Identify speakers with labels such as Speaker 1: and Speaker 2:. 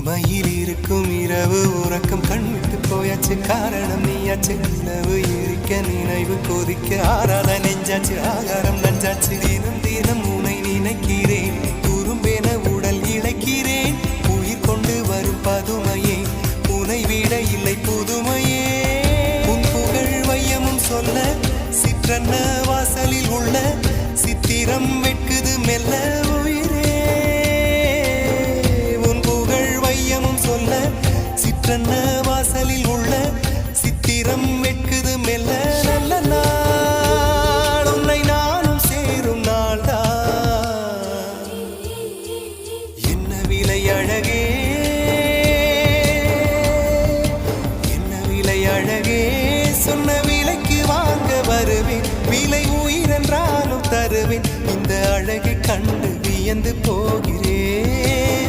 Speaker 1: இமையில் இருக்கும் இரவு உறக்கம் கண்விட்டு போயாச்சு காரணம் நீயாச்சு நிலவு எரிக்க நினைவு கொதிக்க ஆறாத நெஞ்சாச்சு ஆகாரம் நஞ்சாச்சு தினம் தினம் உனை நினைக்கிறேன் குறும்பென உடல் இழைக்கிறேன் உயிர் கொண்டு வரும் பதுமையே உனை விட இல்லை புதுமையே உன் புகழ் வையமும் சொல்ல சிற்றன்ன வாசலில் உள்ள சித்திரம் வெட்குது மெல்ல உயிரே உன் புகழ் வையமும் சொல்ல சிற்றன்ன வாசலில் உள்ள சித்திரம் வெட்குது மெல்ல நல்ல நாள் உன்னை நானும் சேரும் நாள்தான் என்ன விலை அழகே என்ன விலை அழகே சொன்ன விலைக்கு வாங்க வருவேன் விலை உயிரென்றாலும் தருவேன் இந்த அழகை கண்டு வியந்து போகிறேன்